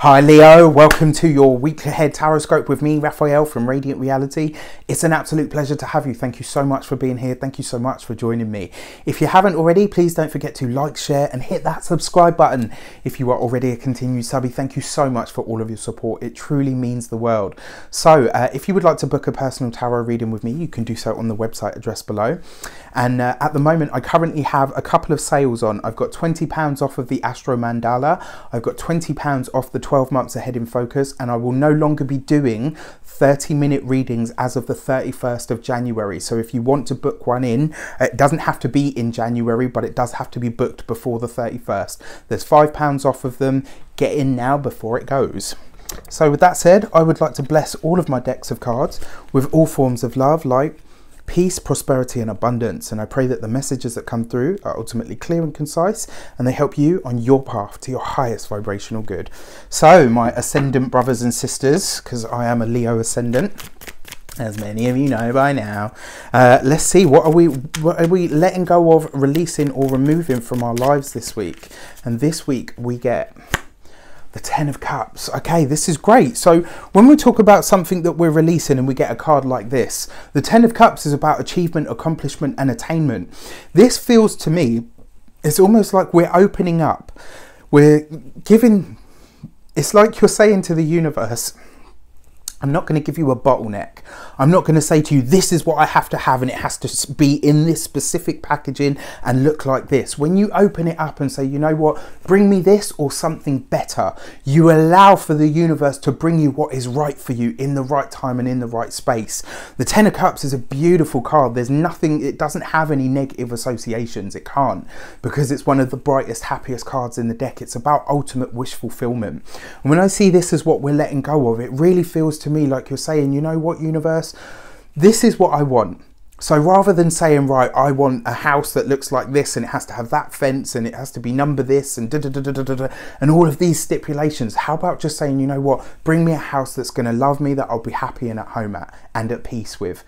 Hi Leo, welcome to your weekly ahead taroscope with me, Raphael from Reydiant Reality. It's an absolute pleasure to have you. Thank you so much for being here. Thank you so much for joining me. If you haven't already, please don't forget to like, share and hit that subscribe button. If you are already a continued subby, thank you so much for all of your support. It truly means the world. So if you would like to book a personal tarot reading with me, you can do so on the website address below. And at the moment, I currently have a couple of sales on. I've got £20 off of the Astro Mandala. I've got £20 off the 12 months ahead in focus, and I will no longer be doing 30-minute readings as of the 31st of January. So if you want to book one in, it doesn't have to be in January, but it does have to be booked before the 31st. There's £5 off of them. Get in now before it goes. So with that said, I would like to bless all of my decks of cards with all forms of love, light, peace, prosperity and abundance, and I pray that the messages that come through are ultimately clear and concise and they help you on your path to your highest vibrational good. So my ascendant brothers and sisters, because I am a Leo ascendant, as many of you know by now, let's see, what are we letting go of, releasing or removing from our lives this week? And this week we get the 10 of Cups. Okay, this is great. So when we talk about something that we're releasing and we get a card like this, the 10 of Cups is about achievement, accomplishment and attainment. This feels to me, it's almost like we're opening up. We're giving, it's like you're saying to the universe, I'm not going to give you a bottleneck. I'm not going to say to you, this is what I have to have and it has to be in this specific packaging and look like this. When you open it up and say, you know what, bring me this or something better, you allow for the universe to bring you what is right for you in the right time and in the right space. The 10 of Cups is a beautiful card. There's nothing, it doesn't have any negative associations. It can't, because it's one of the brightest, happiest cards in the deck. It's about ultimate wish fulfillment. And when I see this as what we're letting go of, it really feels to me like you're saying, you know what, universe, this is what I want. So rather than saying, right, I want a house that looks like this and it has to have that fence and it has to be number this and and all of these stipulations, how about just saying, you know what, bring me a house that's going to love me, that I'll be happy and at home at and at peace with.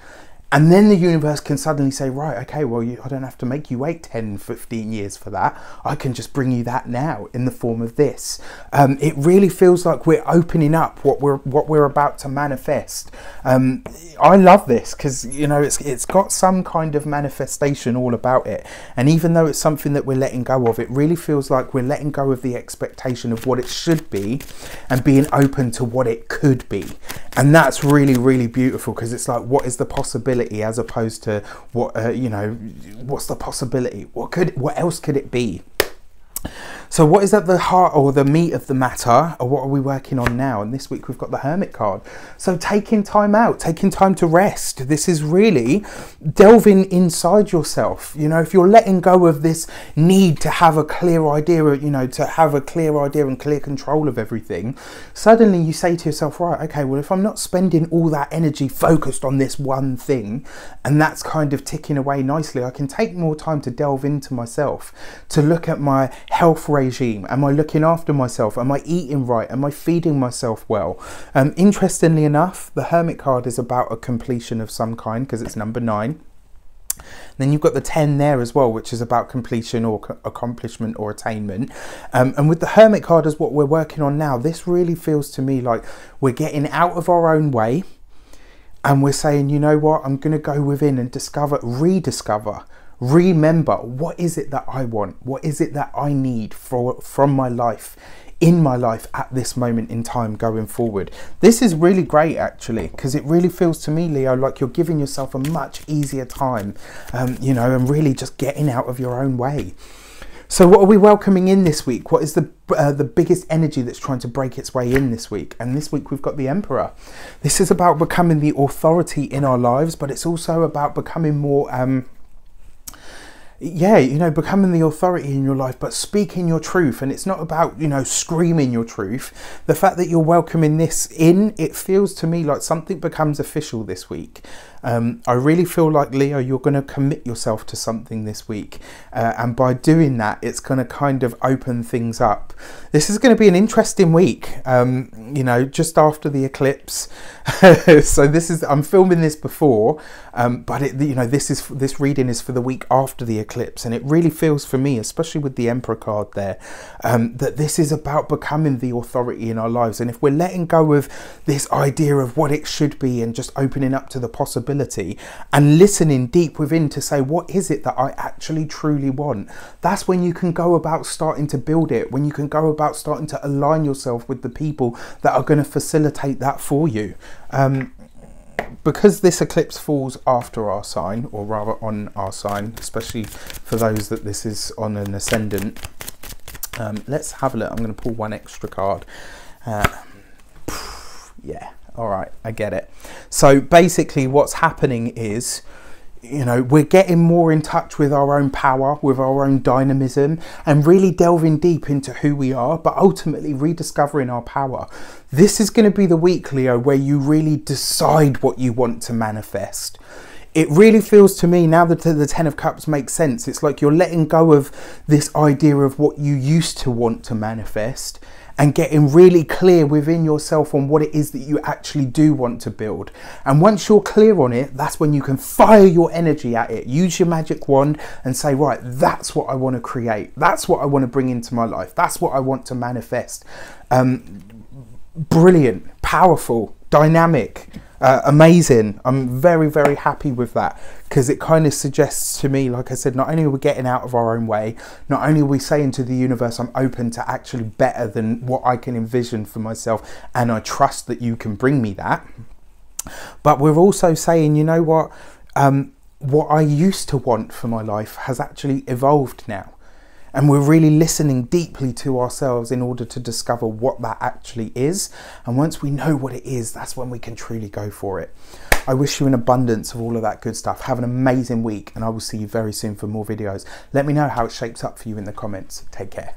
And then the universe can suddenly say, right, okay, well, I don't have to make you wait 10, 15 years for that. I can just bring you that now in the form of this. It really feels like we're opening up what we're about to manifest. I love this because, you know, it's got some kind of manifestation all about it. And even though it's something that we're letting go of, it really feels like we're letting go of the expectation of what it should be and being open to what it could be. And that's really, really beautiful, because it's like, what is the possibility, as opposed to what, you know, what's the possibility? What else could it be? So what is at the heart or the meat of the matter, or what are we working on now? And this week we've got the Hermit card. So taking time out, taking time to rest. This is really delving inside yourself. You know, if you're letting go of this need to have a clear idea, you know, to have a clear idea and clear control of everything, suddenly you say to yourself, right, okay, well, if I'm not spending all that energy focused on this one thing, and that's kind of ticking away nicely, I can take more time to delve into myself, to look at my health regime. Am I looking after myself? Am I eating right? Am I feeding myself well? Interestingly enough, the Hermit card is about a completion of some kind, because it's number 9. Then you've got the 10 there as well, which is about completion or accomplishment or attainment. And with the Hermit card as what we're working on now, this really feels to me like we're getting out of our own way and we're saying, you know what, I'm going to go within and rediscover, remember, what is it that I want? What is it that I need from my life, in my life at this moment in time going forward? This is really great, actually, because it really feels to me, Leo, like you're giving yourself a much easier time, you know, and really just getting out of your own way. So what are we welcoming in this week? What is the biggest energy that's trying to break its way in this week? And this week we've got the Emperor. This is about becoming the authority in our lives, but it's also about becoming more yeah, you know, becoming the authority in your life, but speaking your truth. And it's not about, you know, screaming your truth. The fact that you're welcoming this in, it feels to me like something becomes official this week. I really feel like, Leo, you're going to commit yourself to something this week. And by doing that, it's going to kind of open things up. This is going to be an interesting week, you know, just after the eclipse. So this is, I'm filming this before, but it, you know, this reading is for the week after the eclipse. eclipse, and it really feels for me, especially with the Emperor card there, that this is about becoming the authority in our lives. And if we're letting go of this idea of what it should be and just opening up to the possibility and listening deep within to say, what is it that I actually truly want? That's when you can go about starting to build it, when you can go about starting to align yourself with the people that are going to facilitate that for you. Because this eclipse falls after our sign, or rather on our sign, especially for those that this is on an ascendant, let's have a look. I'm going to pull one extra card. Yeah, all right, I get it. So basically what's happening is, you know, we're getting more in touch with our own power, with our own dynamism, and really delving deep into who we are, but ultimately rediscovering our power. This is going to be the week, Leo, where you really decide what you want to manifest. It really feels to me, now that the Ten of Cups makes sense, it's like you're letting go of this idea of what you used to want to manifest and getting really clear within yourself on what it is that you actually do want to build. And once you're clear on it, that's when you can fire your energy at it. Use your magic wand and say, right, that's what I want to create. That's what I want to bring into my life. That's what I want to manifest. Brilliant, powerful, dynamic, amazing. I'm very, very happy with that, because it kind of suggests to me, like I said, not only are we getting out of our own way, not only are we saying to the universe, I'm open to actually better than what I can envision for myself, and I trust that you can bring me that, but we're also saying, you know what, what I used to want for my life has actually evolved now. And we're really listening deeply to ourselves in order to discover what that actually is. And once we know what it is, that's when we can truly go for it. I wish you an abundance of all of that good stuff. Have an amazing week, and I will see you very soon for more videos. Let me know how it shapes up for you in the comments. Take care.